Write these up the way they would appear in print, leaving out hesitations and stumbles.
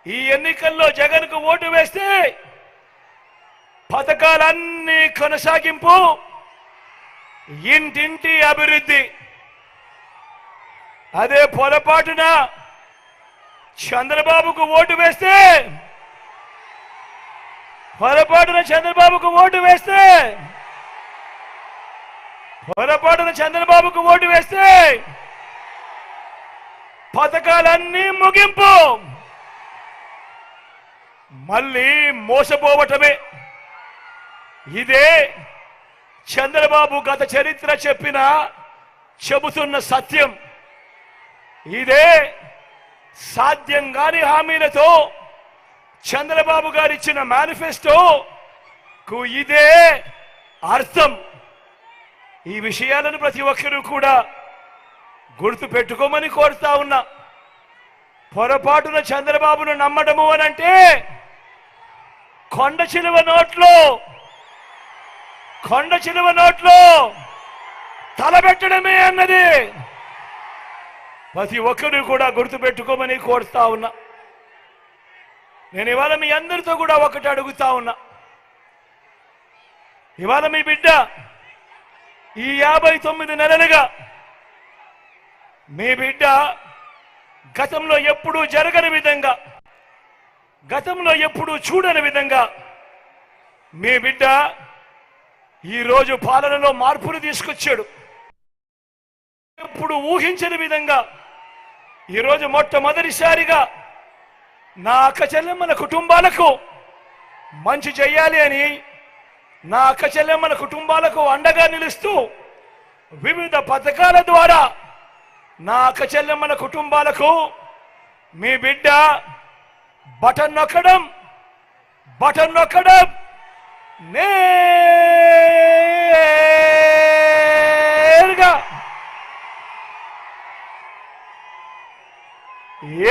ఈ ఎన్నికల్లో జగన్కు ఓటు వేస్తే పథకాలన్నీ కొనసాగింపు, ఇంటింటి అభివృద్ధి. అదే పొరపాటున చంద్రబాబుకు ఓటు వేస్తే పథకాలన్నీ ముగింపు, మళ్ళీ మోసపోవటమే. ఇదే చంద్రబాబు గత చరిత్ర చెబుతున్న సత్యం. ఇదే సాధ్యం కాని హామీలతో చంద్రబాబు గారు ఇచ్చిన మేనిఫెస్టోకు ఇదే అర్థం. ఈ విషయాలను ప్రతి ఒక్కరూ కూడా గుర్తు పెట్టుకోమని కోరుతా ఉన్నా. పొరపాటున చంద్రబాబును నమ్మడము అనంటే కొండ చిలువ నోట్లో తలబెట్టడమే అన్నది ప్రతి ఒక్కరూ కూడా గుర్తు పెట్టుకోమని కోరుతా ఉన్నా. నేను ఇవాళ మీ అందరితో కూడా ఒకటి అడుగుతా ఉన్నా. ఇవాళ మీ బిడ్డ ఈ 59 నెలలుగా మీ బిడ్డ గతంలో ఎప్పుడూ జరగని విధంగా, గతంలో ఎప్పుడూ చూడని విధంగా మీ బిడ్డ ఈరోజు పాలనలో మార్పులు తీసుకొచ్చాడు. ఎప్పుడు ఊహించని విధంగా ఈరోజు మొట్టమొదటిసారిగా నా అక్క చెల్లెమ్మల కుటుంబాలకు మంచి చేయాలి అని, నా అక్క చెల్లెమ్మల కుటుంబాలకు అండగా నిలుస్తూ వివిధ పథకాల ద్వారా నా అక్క చెల్లెమ్మల కుటుంబాలకు మీ బిడ్డ బటన్ నొక్కడం నేరుగా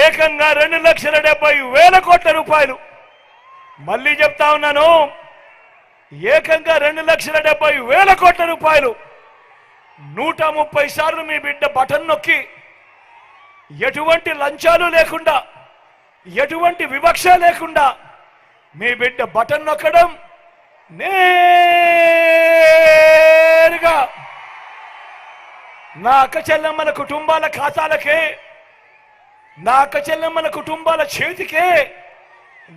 ఏకంగా 2,70,000 కోట్ల రూపాయలు. మళ్ళీ చెప్తా ఉన్నాను, ఏకంగా 2,70,000 కోట్ల రూపాయలు 130 సార్లు మీ బిడ్డ బటన్ నొక్కి ఎటువంటి లంచాలు లేకుండా, ఎటువంటి వివక్ష లేకుండా మీ బిడ్డ బటన్ నొక్కడం నేరుగా నా అక్క చెల్లెమ్మల కుటుంబాల ఖాతాలకే, నా అక్క చెల్లెమ్మల కుటుంబాల చేతికే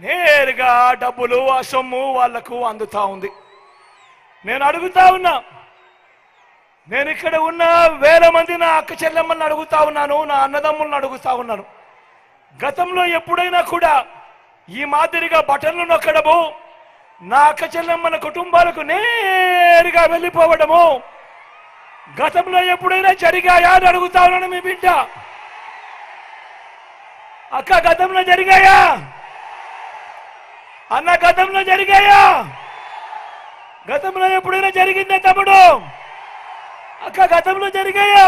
నేరుగా డబ్బులు ఆ సొమ్ము వాళ్లకు అందుతా ఉంది. నేను అడుగుతా ఉన్నా, నేను ఇక్కడ ఉన్న వేల మంది నా అక్క చెల్లెమ్మలను అడుగుతా ఉన్నాను, నా అన్నదమ్ములను అడుగుతా ఉన్నాను. గతంలో ఎప్పుడైనా కూడా ఈ మాదిరిగా బటన్లు నొక్కడము, నా అక్క చెల్లెమ్మల కుటుంబాలకు నేరుగా వెళ్ళిపోవడము గతంలో ఎప్పుడైనా జరిగాయా అని అడుగుతా ఉన్నాను. మీ బిడ్డ అక్క గతంలో జరిగాయా? అన్న గతంలో జరిగాయా? గతంలో ఎప్పుడైనా జరిగిందా తమ్ముడు? అక్క గతంలో జరిగాయా?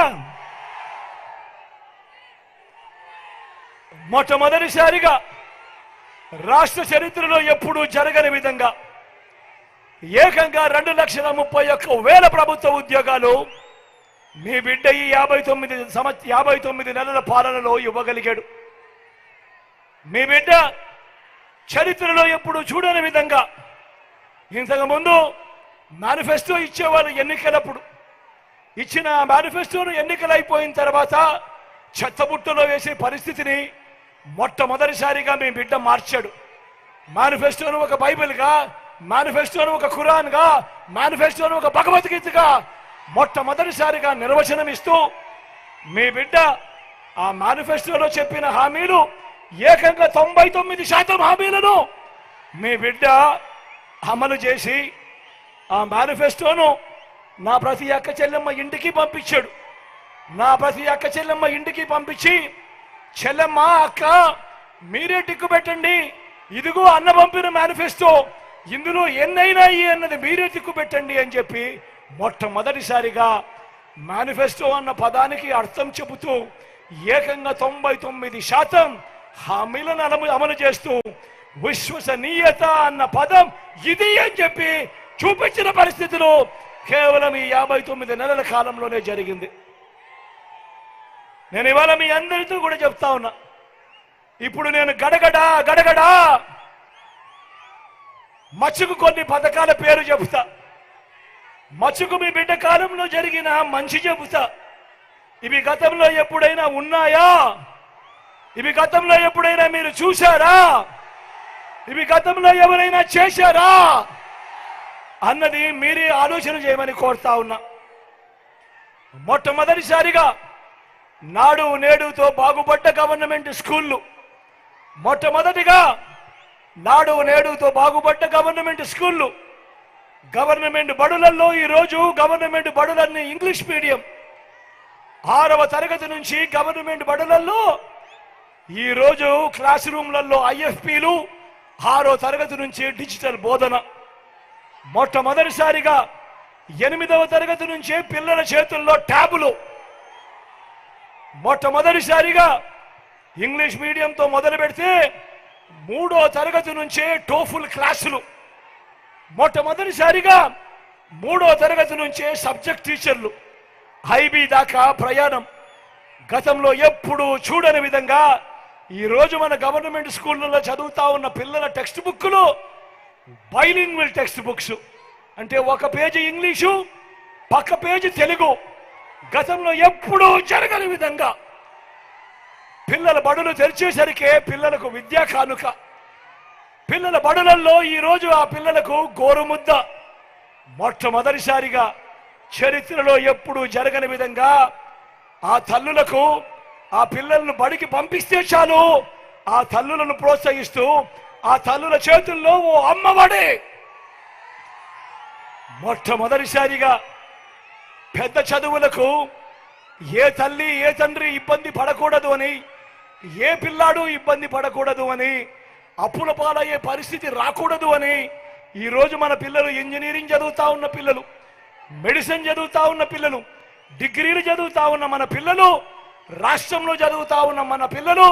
మొట్టమొదటిసారిగా రాష్ట్ర చరిత్రలో ఎప్పుడూ జరగని విధంగా ఏకంగా 2,31,000 ప్రభుత్వ ఉద్యోగాలు మీ బిడ్డ ఈ 59 నెలల పాలనలో ఇవ్వగలిగాడు. మీ బిడ్డ చరిత్రలో ఎప్పుడు చూడని విధంగా ఇంతకు ముందు మేనిఫెస్టో ఇచ్చేవాళ్ళు ఎన్నికలప్పుడు, ఇచ్చిన మేనిఫెస్టోను ఎన్నికలు అయిపోయిన తర్వాత చెత్తబుట్టలో వేసే పరిస్థితిని మొట్టమొదటిసారిగా మీ బిడ్డ మార్చాడు. మేనిఫెస్టోను ఒక బైబిల్గా, మేనిఫెస్టోను ఒక ఖురాన్గా, మేనిఫెస్టోను ఒక భగవద్గీతగా మొట్టమొదటిసారిగా నిర్వచనం ఇస్తూ మీ బిడ్డ ఆ మేనిఫెస్టోలో చెప్పిన హామీలు ఏకంగా 99% హామీలను మీ బిడ్డ అమలు చేసి ఆ మేనిఫెస్టోను నా ప్రతి అక్క చెల్లెమ్మ ఇంటికి పంపించాడు. నా ప్రతి అక్క చెల్లెమ్మ ఇంటికి పంపించి, చెల్లెమ్మ అక్క మీరే టిక్కు పెట్టండి, ఇదిగో అన్న పంపిన మేనిఫెస్టో, ఇందులో ఎన్నైనాయి అన్నది మీరే టిక్కు పెట్టండి అని చెప్పి మొట్టమొదటిసారిగా మేనిఫెస్టో అన్న పదానికి అర్థం చెబుతూ ఏకంగా 99% హామీలను అమలు చేస్తూ విశ్వసనీయత అన్న పదం ఇది అని చెప్పి చూపించిన పరిస్థితులు కేవలం ఈ 59 నెలల కాలంలోనే జరిగింది. నేను ఇవాళ మీ అందరితో కూడా చెప్తా ఉన్నా, ఇప్పుడు నేను గడగడా గడగడా మచ్చుకు కొన్ని పథకాల పేరు చెబుతా. మచ్చుకు మీ బిడ్డ కాలంలో జరిగిన మంచి చెబుతా. ఇవి గతంలో ఎప్పుడైనా ఉన్నాయా? ఇవి గతంలో ఎప్పుడైనా మీరు చూశారా? ఇవి గతంలో ఎవరైనా చేశారా అన్నది మీరే ఆలోచన చేయమని కోరుతా ఉన్నా. మొట్టమొదటిసారిగా నాడు నేడుతో బాగుపడ్డ గవర్నమెంట్ స్కూళ్ళు, మొట్టమొదటిగా నాడు నేడుతో బాగుపడ్డ గవర్నమెంట్ స్కూళ్ళు, గవర్నమెంట్ బడులలో ఈరోజు గవర్నమెంట్ బడులన్నీ ఇంగ్లీష్ మీడియం. 6వ తరగతి నుంచి గవర్నమెంట్ బడులలో ఈరోజు క్లాస్ రూమ్లలో ఐఎఫ్పీలు, 6వ తరగతి నుంచి డిజిటల్ బోధన. మొట్టమొదటిసారిగా 8వ తరగతి నుంచే పిల్లల చేతుల్లో ట్యాబులు. మొట్టమొదటిసారిగా ఇంగ్లీష్ మీడియంతో మొదలు పెడితే 3వ తరగతి నుంచే టోఫుల్ క్లాసులు. మొట్టమొదటిసారిగా 3వ తరగతి నుంచే సబ్జెక్ట్ టీచర్లు. ఐబీ దాకా ప్రయాణం. గతంలో ఎప్పుడు చూడని విధంగా ఈరోజు మన గవర్నమెంట్ స్కూళ్ళలో చదువుతా ఉన్న పిల్లల టెక్స్ట్ బుక్లు బైలింగ్వల్ టెక్స్ట్ బుక్స్. అంటే ఒక పేజీ ఇంగ్లీషు, పక్క పేజీ తెలుగు. గతంలో ఎప్పుడూ జరగని విధంగా పిల్లల బడులు తెరిచేసరికే పిల్లలకు విద్యా కానుక. పిల్లల బడులలో ఈరోజు ఆ పిల్లలకు గోరుముద్ద. మొట్టమొదటిసారిగా చరిత్రలో ఎప్పుడు జరగని విధంగా ఆ తల్లులకు ఆ పిల్లలను బడికి పంపిస్తే చాలు ఆ తల్లులను ప్రోత్సహిస్తూ ఆ తల్లుల చేతుల్లో ఓ అమ్మఒడి. మొట్టమొదటిసారిగా పెద్ద చదువులకు ఏ తల్లి ఏ తండ్రి ఇబ్బంది పడకూడదు అని, ఏ పిల్లాడు ఇబ్బంది పడకూడదు అని, అప్పుల పాలయ్యే పరిస్థితి రాకూడదు అని ఈరోజు మన పిల్లలు ఇంజనీరింగ్ చదువుతా ఉన్న పిల్లలు, మెడిసిన్ చదువుతా ఉన్న పిల్లలు, డిగ్రీలు చదువుతా ఉన్న మన పిల్లలు, రాష్ట్రంలో చదువుతా ఉన్న మన పిల్లలు,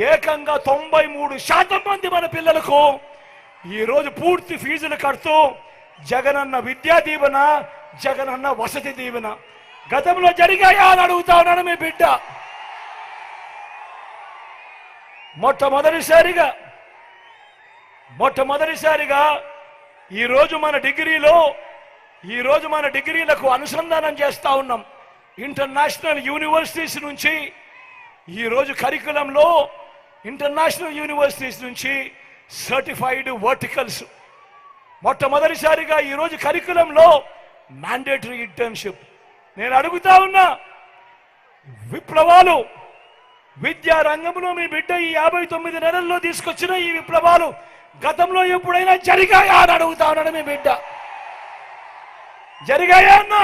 ఏకంగా 93% మంది మన పిల్లలకు ఈరోజు పూర్తి ఫీజులు కడుతూ జగనన్న విద్యా దీవెన, జగనన్న వసతి దీవెన గతంలో జరిగాయా అని అడుగుతా ఉన్నాడు మీ బిడ్డ. మొట్టమొదటిసారిగా ఈరోజు మన డిగ్రీలకు అనుసంధానం చేస్తా ఉన్నాం. ఇంటర్నేషనల్ యూనివర్సిటీస్ నుంచి ఈరోజు కరికులంలో ఇంటర్నేషనల్ యూనివర్సిటీస్ నుంచి సర్టిఫైడ్ వర్టికల్స్. మొట్టమొదటిసారిగా ఈరోజు కరికులంలో మ్యాండేటరీ ఇంటర్న్షిప్. నేను అడుగుతా ఉన్నా, విప్లవాలు విద్యా రంగంలో మీ బిడ్డ ఈ 59 నెలల్లో తీసుకొచ్చిన ఈ విప్లవాలు గతంలో ఎప్పుడైనా జరిగాయా అని అడుగుతా ఉన్నాడు మీ బిడ్డ. జరిగాయా అన్నా?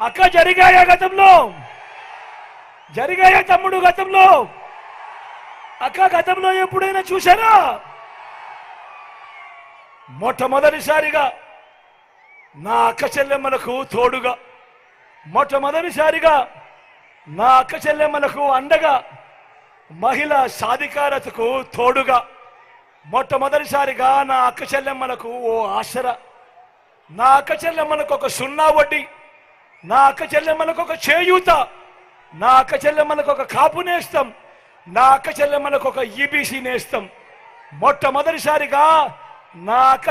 అక్క జరిగాయా? గతంలో జరిగాయా తమ్ముడు? గతంలో అక్క గతంలో ఎప్పుడైనా చూసారా? మొట్టమొదటిసారిగా నా అక్క చెల్లెమ్మలకు తోడుగా, మొట్టమొదటిసారిగా నా అక్క చెల్లెమ్మలకు అండగా, మహిళా సాధికారతకు తోడుగా, మొట్టమొదటిసారిగా నా అక్క చెల్లెమ్మలకు ఓ ఆసరా, నా అక్క చెల్లెమ్మలకు ఒక 0 వడ్డీ, నా అక్క చెల్లెమ్మలకు ఒక చేయూత, నా అక్క చెల్లెమ్మలకు ఒక కాపు నేస్తం, నా అక్క చెల్లెమ్మలకు ఒక ఈబీసీ నేస్తం. మొట్టమొదటిసారిగా నా అక్క